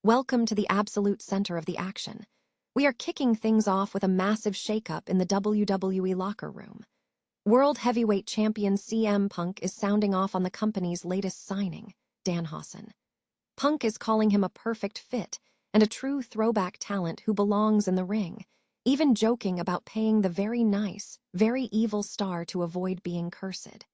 Welcome to the absolute center of the action. We are kicking things off with a massive shakeup in the WWE locker room. World Heavyweight Champion CM Punk is sounding off on the company's latest signing, Danhausen. Punk is calling him a perfect fit and a true throwback talent who belongs in the ring, even joking about paying the very nice, very evil star to avoid being cursed.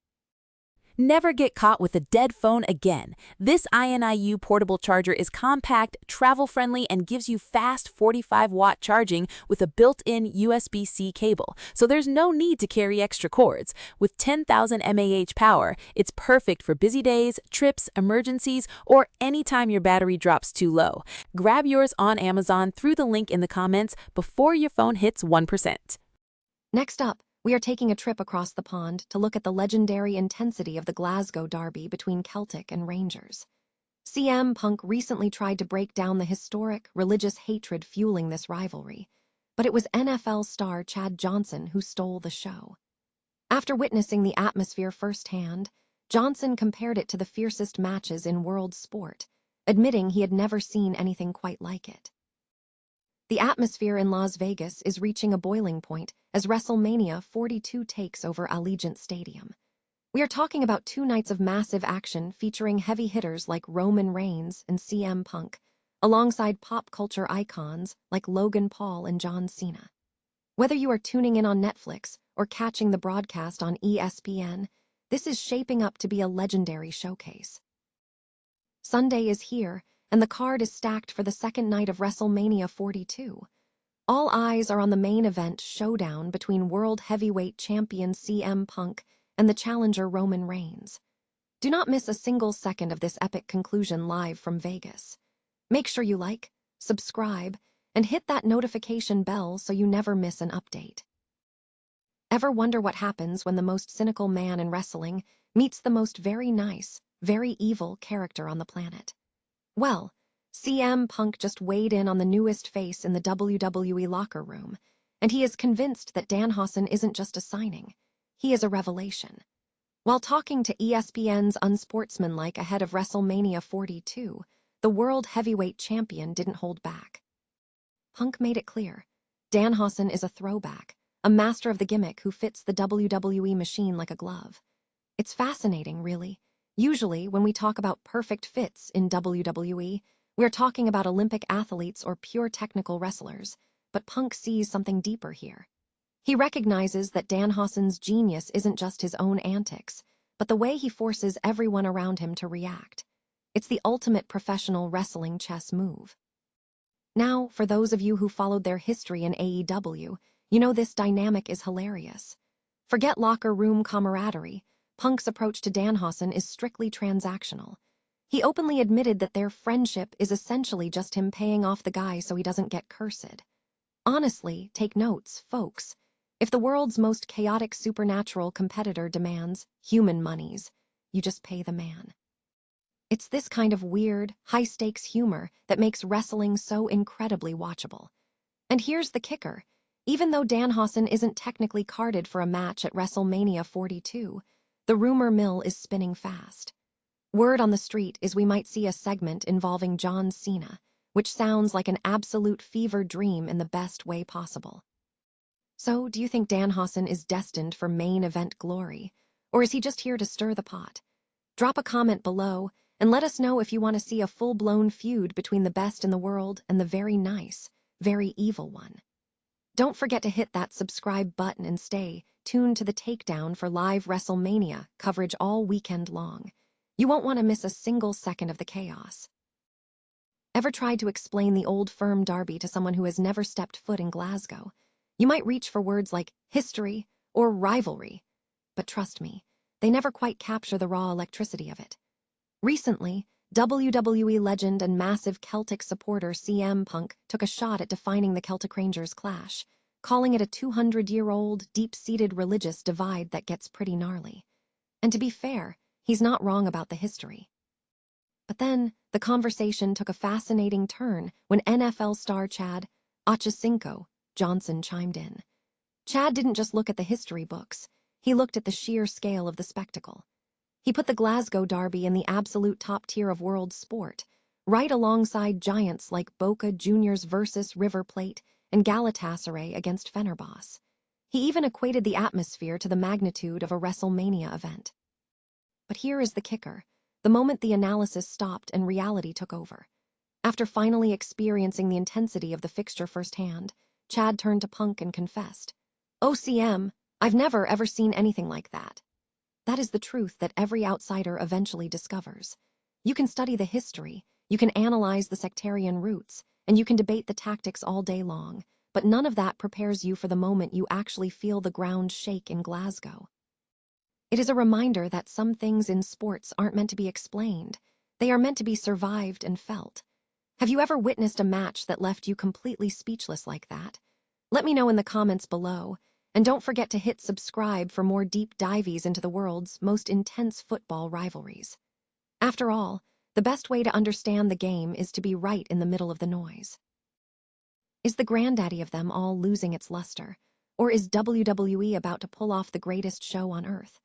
Never get caught with a dead phone again. This INIU portable charger is compact, travel-friendly, and gives you fast 45-watt charging with a built-in USB-C cable, so there's no need to carry extra cords. With 10,000 mAh power, it's perfect for busy days, trips, emergencies, or anytime your battery drops too low. Grab yours on Amazon through the link in the comments before your phone hits 1%. Next up, we are taking a trip across the pond to look at the legendary intensity of the Glasgow derby between Celtic and Rangers. CM Punk recently tried to break down the historic, religious hatred fueling this rivalry, but it was NFL star Chad Johnson who stole the show. After witnessing the atmosphere firsthand, Johnson compared it to the fiercest matches in world sport, admitting he had never seen anything quite like it. The atmosphere in Las Vegas is reaching a boiling point as WrestleMania 42 takes over Allegiant Stadium. We are talking about 2 nights of massive action featuring heavy hitters like Roman Reigns and CM Punk, alongside pop culture icons like Logan Paul and John Cena. Whether you are tuning in on Netflix or catching the broadcast on ESPN, this is shaping up to be a legendary showcase. Sunday is here, and the card is stacked for the second night of WrestleMania 42. All eyes are on the main event showdown between World Heavyweight Champion CM Punk and the challenger Roman Reigns. Do not miss a single second of this epic conclusion live from Vegas. Make sure you like, subscribe, and hit that notification bell so you never miss an update. Ever wonder what happens when the most cynical man in wrestling meets the most very nice, very evil character on the planet? Well, CM Punk just weighed in on the newest face in the WWE locker room, and he is convinced that Danhausen isn't just a signing, he is a revelation. While talking to ESPN's Unsportsmanlike ahead of WrestleMania 42, the World Heavyweight Champion didn't hold back. Punk made it clear, Danhausen is a throwback, a master of the gimmick who fits the WWE machine like a glove. It's fascinating, really. Usually, when we talk about perfect fits in WWE, we're talking about Olympic athletes or pure technical wrestlers, but Punk sees something deeper here. He recognizes that Danhausen's genius isn't just his own antics, but the way he forces everyone around him to react. It's the ultimate professional wrestling chess move. Now, for those of you who followed their history in AEW, you know this dynamic is hilarious. Forget locker room camaraderie. Punk's approach to Danhausen is strictly transactional. He openly admitted that their friendship is essentially just him paying off the guy so he doesn't get cursed. Honestly, take notes, folks. If the world's most chaotic supernatural competitor demands human monies, you just pay the man. It's this kind of weird, high-stakes humor that makes wrestling so incredibly watchable. And here's the kicker. Even though Danhausen isn't technically carded for a match at WrestleMania 42, the rumor mill is spinning fast. Word on the street is we might see a segment involving John Cena, which sounds like an absolute fever dream in the best way possible. So, do you think Danhausen is destined for main event glory, or is he just here to stir the pot? Drop a comment below and let us know if you want to see a full-blown feud between the best in the world and the very nice, very evil one. Don't forget to hit that subscribe button and stay tuned to The Takedown for live WrestleMania coverage all weekend long. You won't want to miss a single second of the chaos. Ever tried to explain the Old Firm derby to someone who has never stepped foot in Glasgow? You might reach for words like history or rivalry, but trust me, they never quite capture the raw electricity of it. Recently, WWE legend and massive Celtic supporter CM Punk took a shot at defining the Celtic Rangers clash, calling it a 200-year-old, deep-seated religious divide that gets pretty gnarly. And to be fair, he's not wrong about the history. But then, the conversation took a fascinating turn when NFL star Chad Johnson chimed in. Chad didn't just look at the history books, he looked at the sheer scale of the spectacle. He put the Glasgow derby in the absolute top tier of world sport, right alongside giants like Boca Juniors versus River Plate and Galatasaray against Fenerbahce. He even equated the atmosphere to the magnitude of a WrestleMania event. But here is the kicker: the moment the analysis stopped and reality took over. After finally experiencing the intensity of the fixture firsthand, Chad turned to Punk and confessed, "OCM, I've never ever seen anything like that." That is the truth that every outsider eventually discovers. You can study the history, you can analyze the sectarian roots, and you can debate the tactics all day long, but none of that prepares you for the moment you actually feel the ground shake in Glasgow. It is a reminder that some things in sports aren't meant to be explained. They are meant to be survived and felt. Have you ever witnessed a match that left you completely speechless like that? Let me know in the comments below, and don't forget to hit subscribe for more deep dives into the world's most intense football rivalries. After all, the best way to understand the game is to be right in the middle of the noise. Is the granddaddy of them all losing its luster? Or is WWE about to pull off the greatest show on earth?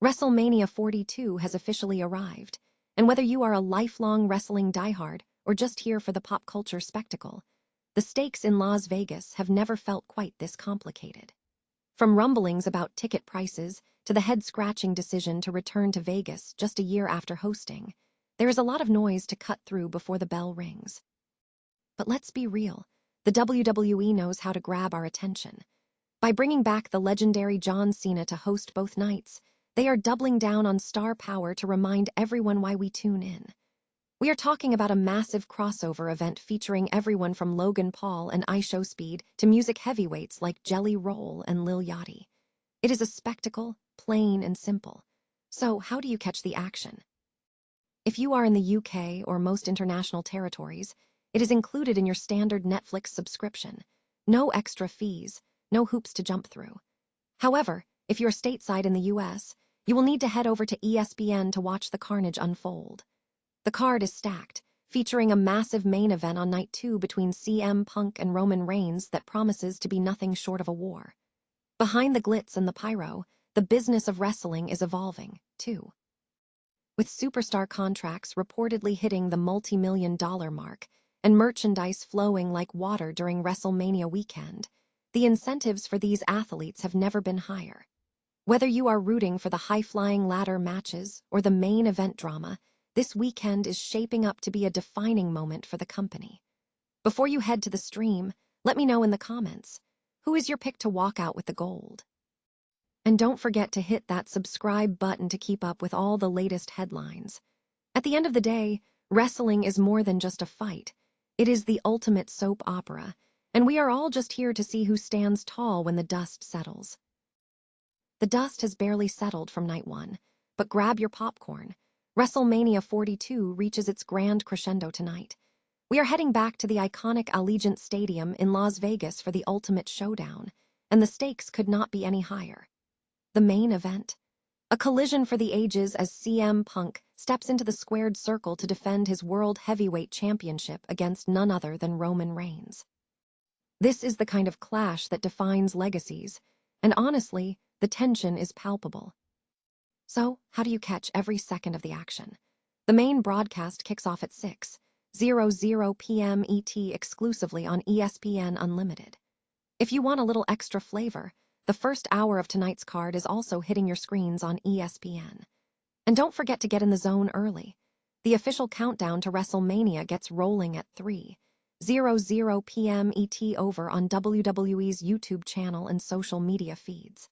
WrestleMania 42 has officially arrived, and whether you are a lifelong wrestling diehard or just here for the pop culture spectacle, the stakes in Las Vegas have never felt quite this complicated. From rumblings about ticket prices to the head-scratching decision to return to Vegas just a year after hosting, there is a lot of noise to cut through before the bell rings. But let's be real, the WWE knows how to grab our attention. By bringing back the legendary John Cena to host both nights, they are doubling down on star power to remind everyone why we tune in. We are talking about a massive crossover event featuring everyone from Logan Paul and IShowSpeed to music heavyweights like Jelly Roll and Lil Yachty. It is a spectacle, plain and simple. So how do you catch the action? If you are in the UK or most international territories, it is included in your standard Netflix subscription. No extra fees, no hoops to jump through. However, if you're stateside in the US, you will need to head over to ESPN to watch the carnage unfold. The card is stacked, featuring a massive main event on night 2 between CM Punk and Roman Reigns that promises to be nothing short of a war. Behind the glitz and the pyro, the business of wrestling is evolving, too. With superstar contracts reportedly hitting the multi-million-dollar mark and merchandise flowing like water during WrestleMania weekend, the incentives for these athletes have never been higher. Whether you are rooting for the high-flying ladder matches or the main event drama, this weekend is shaping up to be a defining moment for the company. Before you head to the stream, let me know in the comments, who is your pick to walk out with the gold? And don't forget to hit that subscribe button to keep up with all the latest headlines. At the end of the day, wrestling is more than just a fight. It is the ultimate soap opera, and we are all just here to see who stands tall when the dust settles. The dust has barely settled from night 1, but grab your popcorn. WrestleMania 42 reaches its grand crescendo tonight. We are heading back to the iconic Allegiant Stadium in Las Vegas for the ultimate showdown, and the stakes could not be any higher. The main event. A collision for the ages as CM Punk steps into the squared circle to defend his World Heavyweight Championship against none other than Roman Reigns. This is the kind of clash that defines legacies, and honestly, the tension is palpable. So, how do you catch every second of the action? The main broadcast kicks off at 6:00 p.m. ET exclusively on ESPN Unlimited. If you want a little extra flavor, the first hour of tonight's card is also hitting your screens on ESPN. And don't forget to get in the zone early. The official countdown to WrestleMania gets rolling at 3:00 p.m. ET over on WWE's YouTube channel and social media feeds.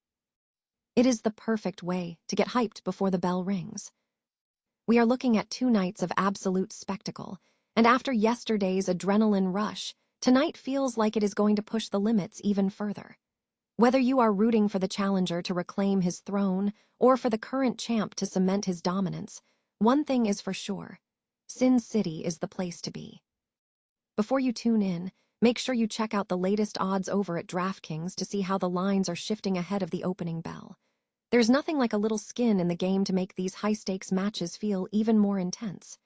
It is the perfect way to get hyped before the bell rings. We are looking at 2 nights of absolute spectacle, and after yesterday's adrenaline rush, tonight feels like it is going to push the limits even further. Whether you are rooting for the challenger to reclaim his throne or for the current champ to cement his dominance, one thing is for sure: Sin City is the place to be. Before you tune in, make sure you check out the latest odds over at DraftKings to see how the lines are shifting ahead of the opening bell. There's nothing like a little skin in the game to make these high-stakes matches feel even more intense.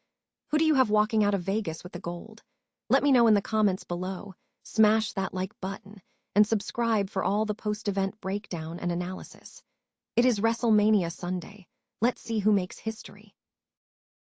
Who do you have walking out of Vegas with the gold? Let me know in the comments below, smash that like button, and subscribe for all the post-event breakdown and analysis. It is WrestleMania Sunday. Let's see who makes history.